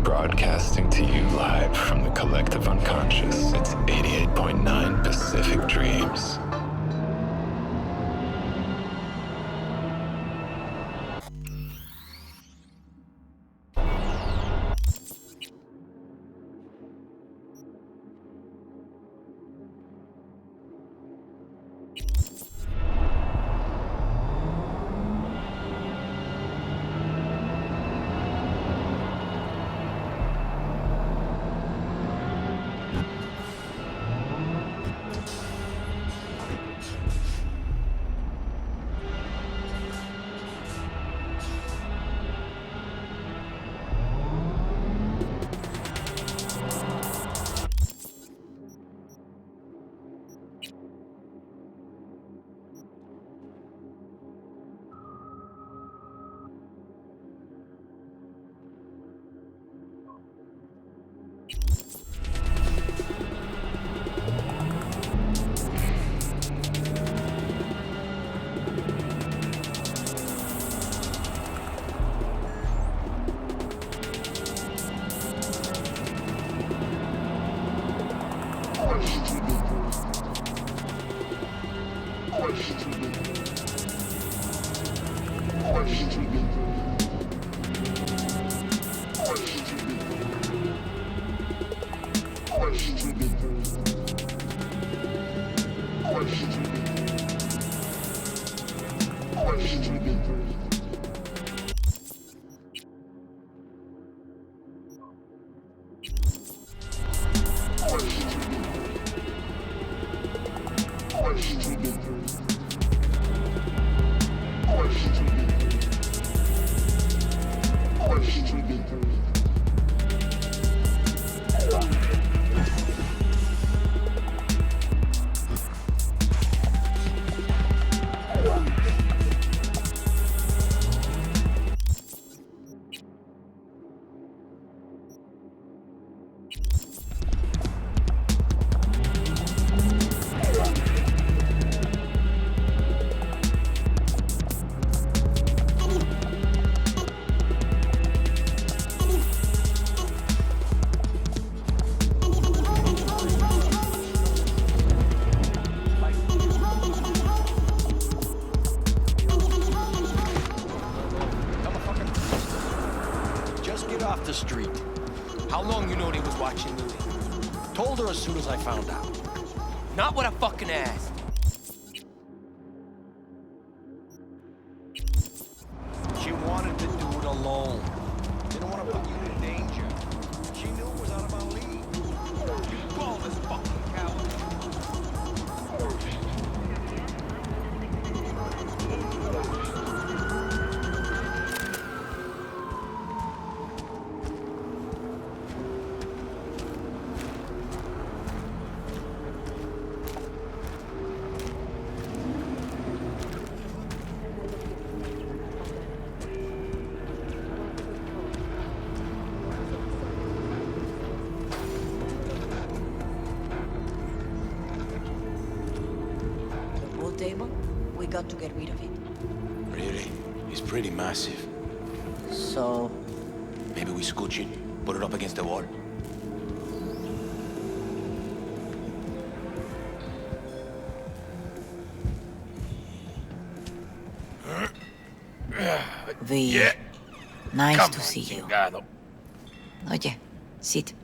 Broadcasting to you live from the collective unconscious. It's 88.9 Pacific Dreams. The street. How long you know they was watching me? Told her as soon as I found out. Not what I fucking asked. She wanted to do it alone. Didn't want to put you in danger. She knew it was out of my league. You call this fucking coward. Table, we got to get rid of it. Really? It's pretty massive. So... Maybe we scooch it, put it up against the wall. V, nice to see you. Oye, sit.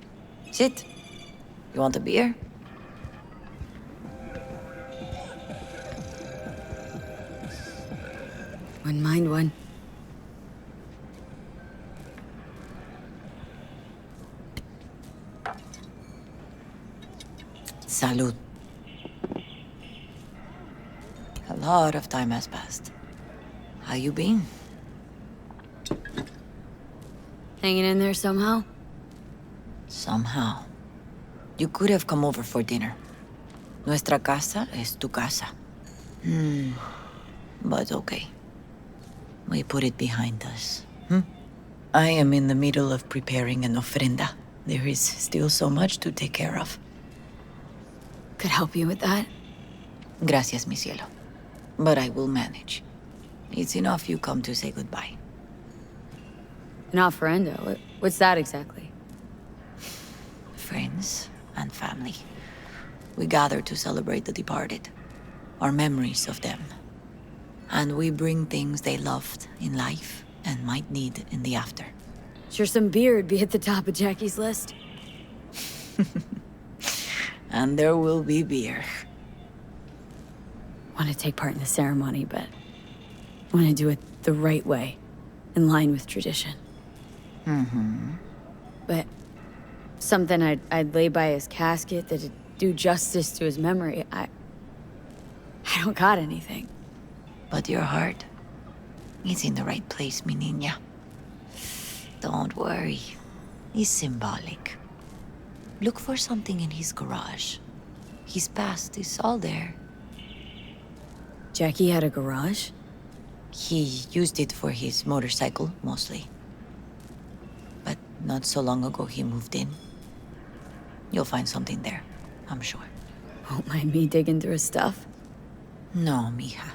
Sit. You want a beer? Wouldn't mind one. Salud. A lot of time has passed. How you been? Hanging in there somehow? Somehow. You could have come over for dinner. Nuestra casa es tu casa. But okay. We put it behind us. I am in the middle of preparing an ofrenda. There is still so much to take care of. Could help you with that. Gracias, mi cielo. But I will manage. It's enough you come to say goodbye. An ofrenda? What's that exactly? family. We gather to celebrate the departed, our memories of them. And we bring things they loved in life and might need in the after. Sure some beer would be at the top of Jackie's list. And there will be beer. Want to take part in the ceremony, but want to do it the right way, in line with tradition. But something I'd lay by his casket that'd do justice to his memory, I don't got anything. But your heart is in the right place, mi niña. Don't worry. It's symbolic. Look for something in his garage. His past is all there. Jackie had a garage? He used it for his motorcycle, mostly. But not so long ago, he moved in. You'll find something there, I'm sure. Won't mind me digging through his stuff. No, mija.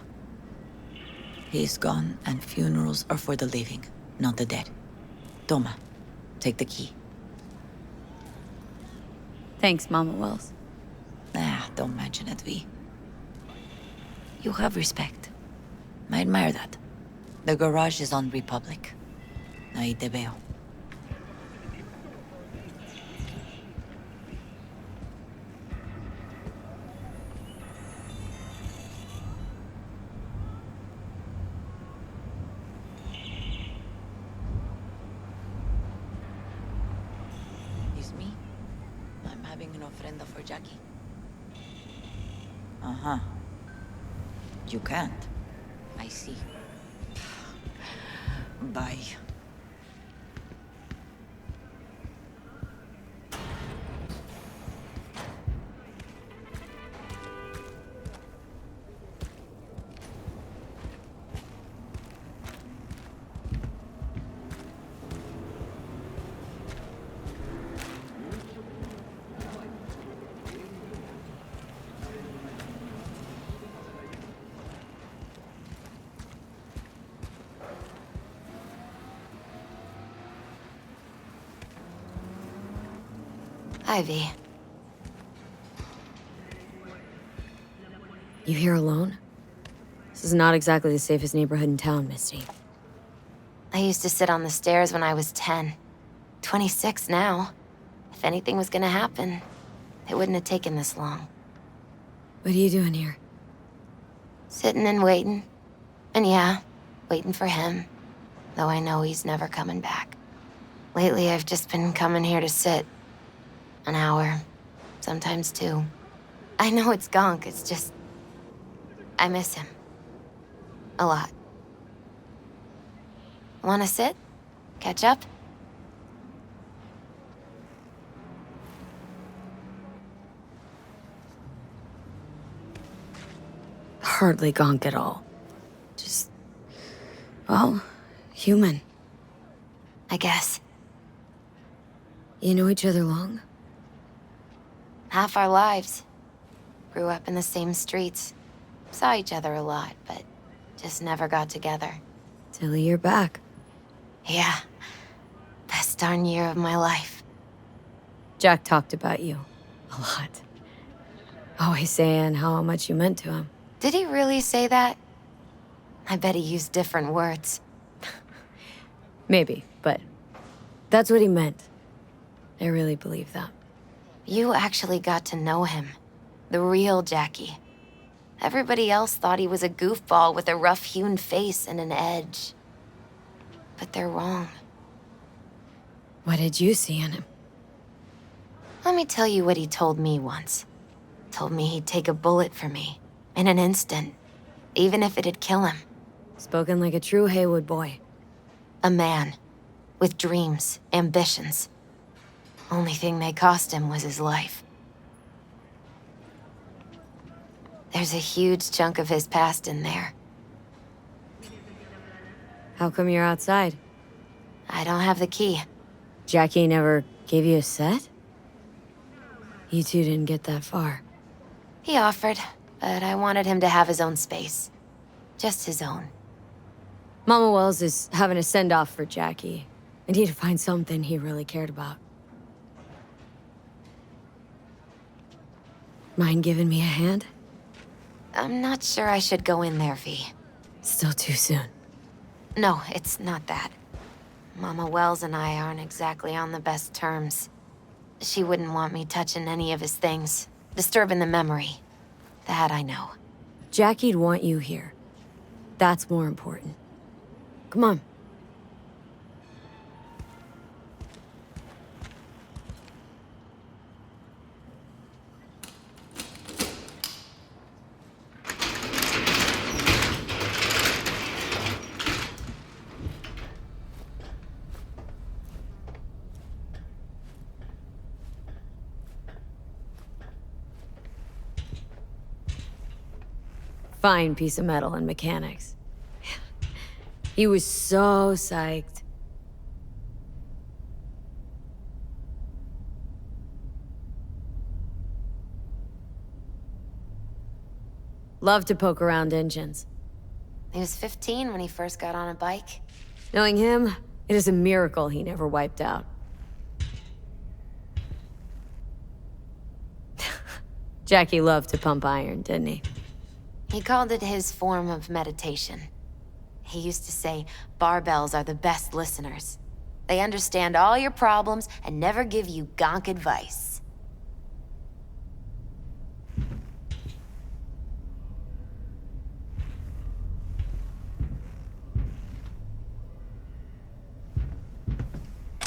He's gone, and funerals are for the living, not the dead. Toma, take the key. Thanks, Mama Wells. Don't mention it, V. You have respect. I admire that. The garage is on Republic. Ahí te veo. It's me. I'm having an ofrenda for Jackie. Uh-huh. You can't. I see. Bye. Ivy. You here alone? This is not exactly the safest neighborhood in town, Misty. I used to sit on the stairs when I was 10. 26 now. If anything was gonna happen, it wouldn't have taken this long. What are you doing here? Sitting and waiting. And yeah, waiting for him. Though I know he's never coming back. Lately, I've just been coming here to sit. An hour. Sometimes 2. I know it's gunk, it's just... I miss him. A lot. Wanna sit? Catch up? Hardly gonk at all. Just... well, human. I guess. You know each other long? Half our lives. Grew up in the same streets. Saw each other a lot, but just never got together. Till a year back. Yeah. Best darn year of my life. Jack talked about you. A lot. Always saying how much you meant to him. Did he really say that? I bet he used different words. Maybe, but that's what he meant. I really believe that. You actually got to know him. The real Jackie. Everybody else thought he was a goofball with a rough-hewn face and an edge. But they're wrong. What did you see in him? Let me tell you what he told me once. Told me he'd take a bullet for me. In an instant. Even if it'd kill him. Spoken like a true Haywood boy. A man. With dreams, ambitions. Only thing they cost him was his life. There's a huge chunk of his past in there. How come you're outside? I don't have the key. Jackie never gave you a set? You two didn't get that far. He offered, but I wanted him to have his own space. Just his own. Mama Wells is having a send-off for Jackie. I need to find something he really cared about. Mind giving me a hand? I'm not sure I should go in there, V. Still too soon. No, it's not that. Mama Wells and I aren't exactly on the best terms. She wouldn't want me touching any of his things, disturbing the memory. That I know. Jackie'd want you here. That's more important. Come on. Fine piece of metal in mechanics. He was so psyched. Love to poke around engines. He was 15 when he first got on a bike. Knowing him, it is a miracle he never wiped out. Jackie loved to pump iron, didn't he? He called it his form of meditation. He used to say, barbells are the best listeners. They understand all your problems and never give you gonk advice.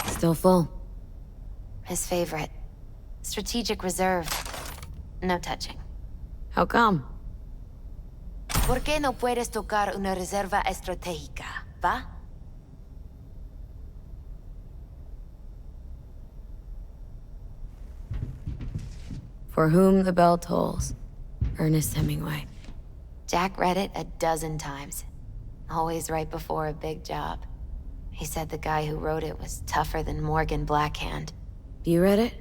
Still full. His favorite. Strategic reserve. No touching. How come? ¿Por qué no puedes tocar una reserva estratégica, va? For whom the bell tolls. Ernest Hemingway. Jack read it a dozen times. Always right before a big job. He said the guy who wrote it was tougher than Morgan Blackhand. You read it?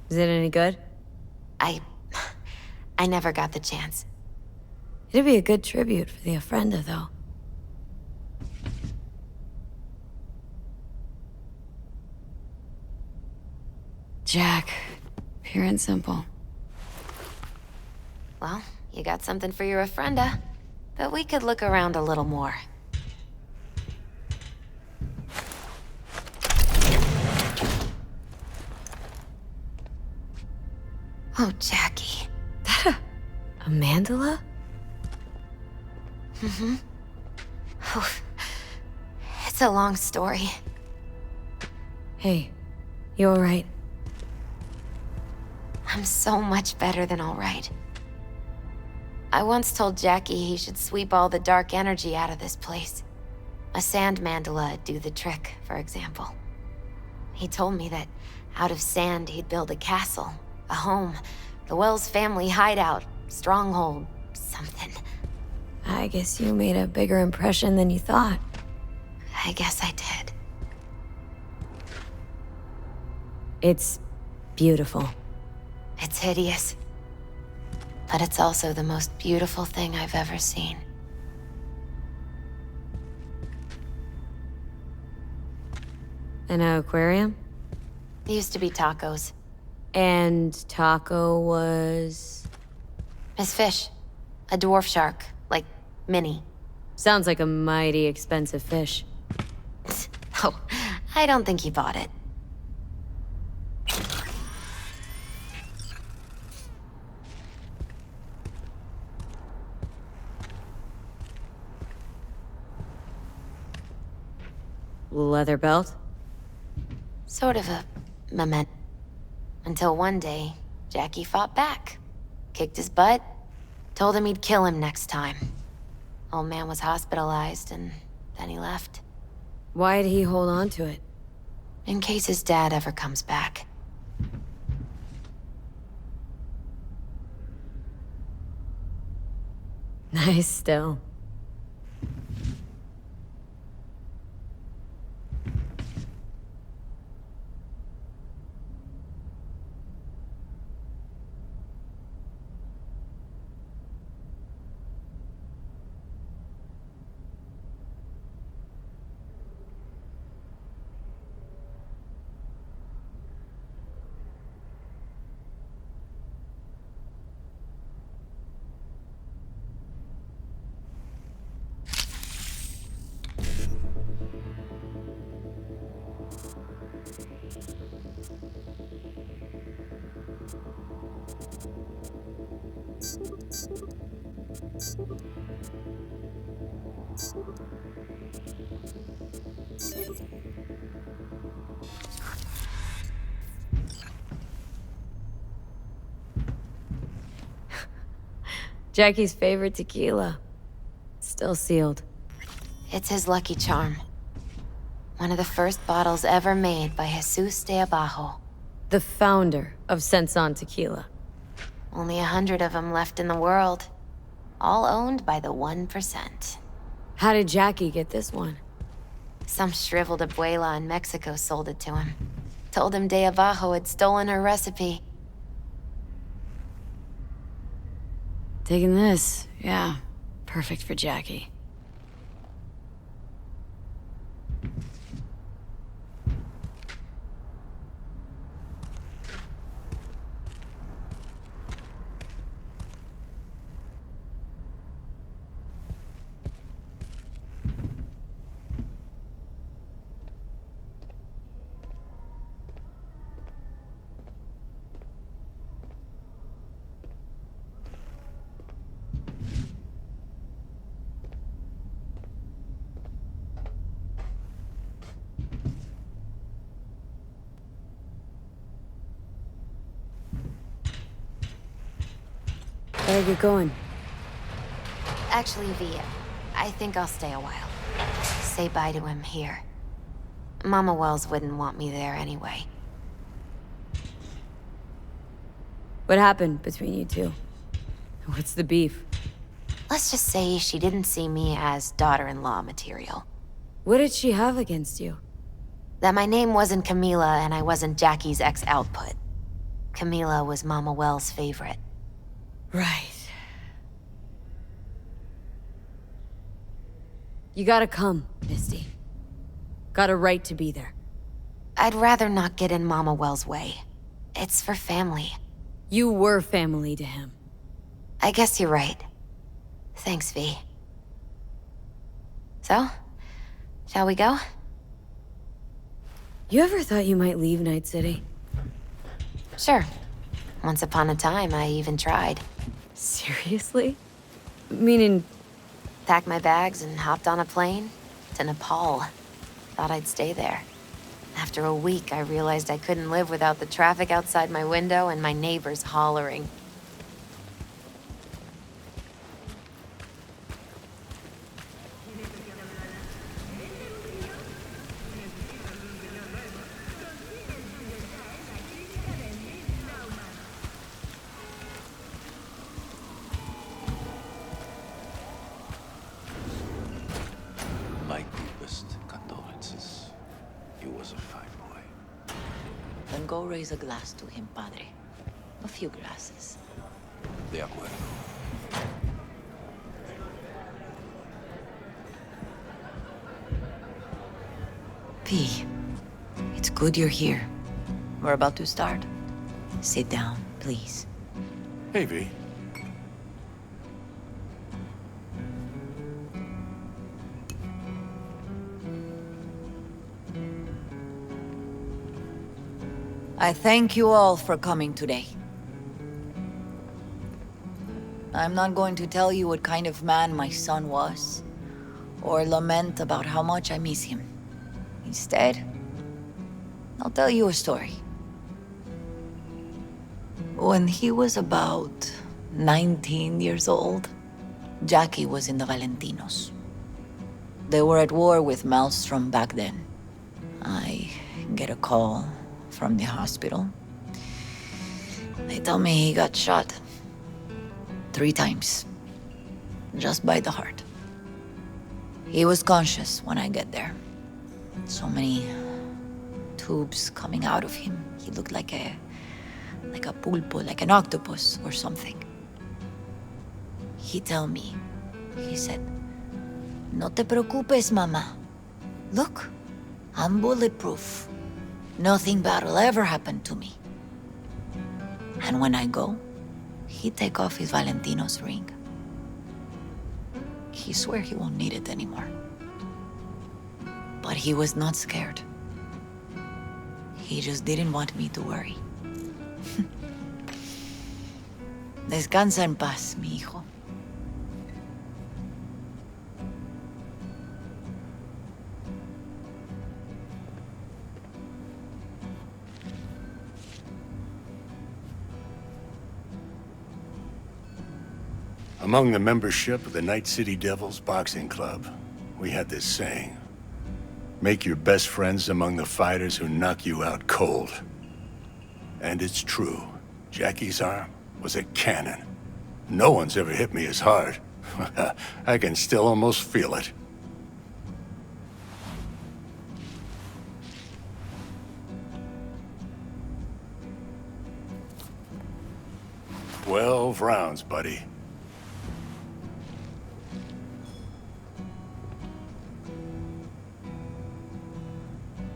Is it any good? I never got the chance. It'd be a good tribute for the Ofrenda, though. Jack, pure and simple. Well, you got something for your Ofrenda. But we could look around a little more. Oh, Jackie. A mandala? Mm-hmm. It's a long story. Hey, you alright? I'm so much better than all right. I once told Jackie he should sweep all the dark energy out of this place. A sand mandala'd do the trick, for example. He told me that out of sand he'd build a castle, a home, the Wells family hideout, stronghold, something. I guess you made a bigger impression than you thought. I guess I did. It's beautiful. It's hideous. But it's also the most beautiful thing I've ever seen. An aquarium? It used to be Taco's. And Taco was... His fish. A dwarf shark. Like, mini. Sounds like a mighty expensive fish. Oh, I don't think he bought it. Leather belt? Sort of a memento. Until one day, Jackie fought back. Kicked his butt. Told him he'd kill him next time. Old man was hospitalized, and then he left. Why'd he hold on to it? In case his dad ever comes back. Nice still. Jackie's favorite tequila. Still sealed. It's his lucky charm. One of the first bottles ever made by Jesus de Abajo. The founder of Senson Tequila. Only 100 of them left in the world. All owned by the 1%. How did Jackie get this one? Some shriveled abuela in Mexico sold it to him. Told him de Abajo had stolen her recipe. Taking this, yeah. Perfect for Jackie. Better get going. Actually, V, I think I'll stay a while. Say bye to him here. Mama Wells wouldn't want me there anyway. What happened between you two? What's the beef? Let's just say she didn't see me as daughter-in-law material. What did she have against you? That my name wasn't Camila and I wasn't Jackie's ex-output. Camila was Mama Wells' favorite. Right. You gotta come, Misty. Got a right to be there. I'd rather not get in Mama Wells' way. It's for family. You were family to him. I guess you're right. Thanks, V. So, shall we go? You ever thought you might leave Night City? Sure. Once upon a time, I even tried. Seriously? Meaning... Packed my bags and hopped on a plane to Nepal. Thought I'd stay there. After a week, I realized I couldn't live without the traffic outside my window and my neighbors hollering. My deepest condolences. He was a fine boy. Then go raise a glass to him, Padre. A few glasses. De acuerdo. P, it's good you're here. We're about to start. Sit down, please. Hey, V. I thank you all for coming today. I'm not going to tell you what kind of man my son was, or lament about how much I miss him. Instead, I'll tell you a story. When he was about 19 years old, Jackie was in the Valentinos. They were at war with Maelstrom back then. I get a call from the hospital. They tell me he got shot 3 times, just by the heart. He was conscious when I get there. So many tubes coming out of him. He looked like a pulpo, like an octopus or something. He tell me, he said, "No te preocupes, mama. Look, I'm bulletproof. Nothing bad will ever happen to me." And when I go, he take off his Valentino's ring. He swear he won't need it anymore. But he was not scared. He just didn't want me to worry. Descansa en paz, mi hijo. Among the membership of the Night City Devils Boxing Club, we had this saying. Make your best friends among the fighters who knock you out cold. And it's true. Jackie's arm was a cannon. No one's ever hit me as hard. I can still almost feel it. "12 rounds, buddy."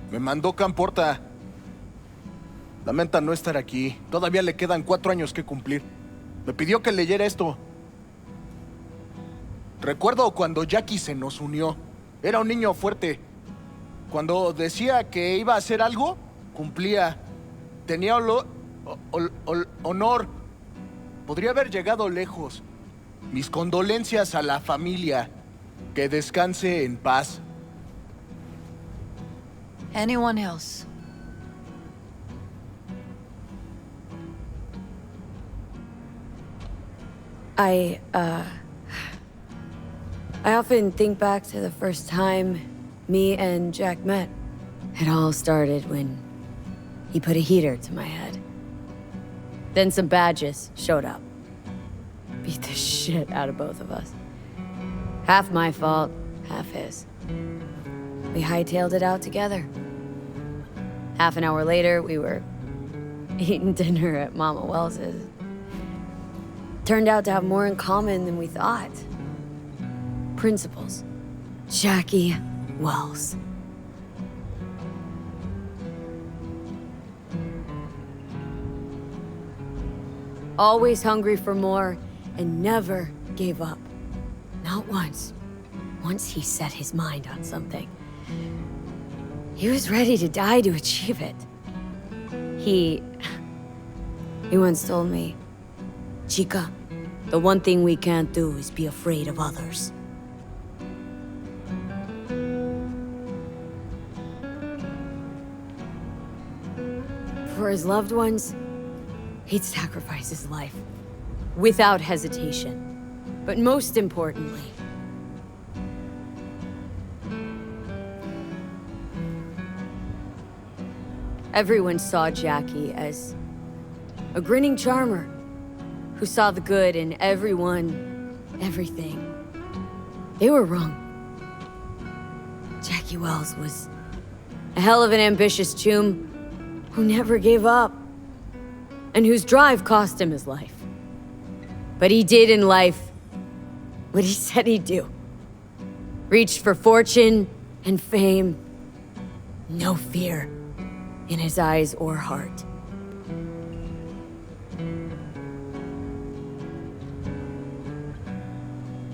Me mandó Camporta. Lamenta no estar aquí. Todavía le quedan 4 años que cumplir. Me pidió que leyera esto. Recuerdo cuando Jackie se nos unió. Era un niño fuerte. Cuando decía que iba a hacer algo, cumplía. Tenía honor. Podría haber llegado lejos. Mis condolencias a la familia. Que descanse en paz. Anyone else? I often think back to the first time me and Jack met. It all started when he put a heater to my head. Then some badges showed up. Beat the shit out of both of us. Half my fault, half his. We hightailed it out together. Half an hour later, we were eating dinner at Mama Wells's. Turned out to have more in common than we thought. Principles. Jackie Wells. Always hungry for more and never gave up. Not once. Once he set his mind on something, he was ready to die to achieve it. He once told me, "Chica, the one thing we can't do is be afraid of others." For his loved ones, he'd sacrifice his life without hesitation. But most importantly, everyone saw Jackie as a grinning charmer who saw the good in everyone, everything. They were wrong. Jackie Wells was a hell of an ambitious chum who never gave up, and whose drive cost him his life. But he did in life what he said he'd do. Reached for fortune and fame. No fear in his eyes or heart.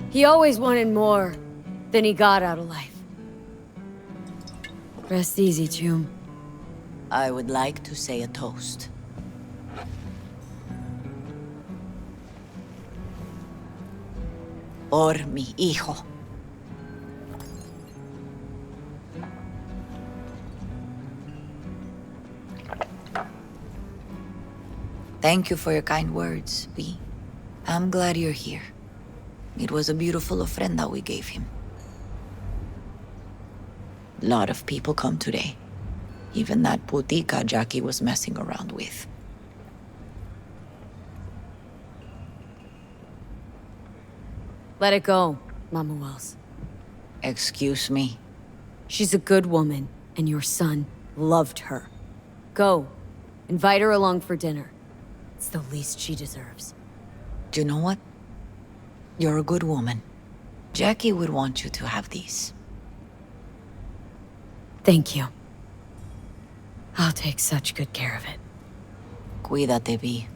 He always wanted more than he got out of life. Rest easy, chum. I would like to say a toast. Por mi hijo. Thank you for your kind words, V. I'm glad you're here. It was a beautiful ofrenda we gave him. A lot of people come today. Even that putica Jackie was messing around with. Let it go, Mama Wells. Excuse me. She's a good woman, and your son loved her. Go. Invite her along for dinner. It's the least she deserves. Do you know what? You're a good woman. Jackie would want you to have these. Thank you. I'll take such good care of it. Cuídate, Vi.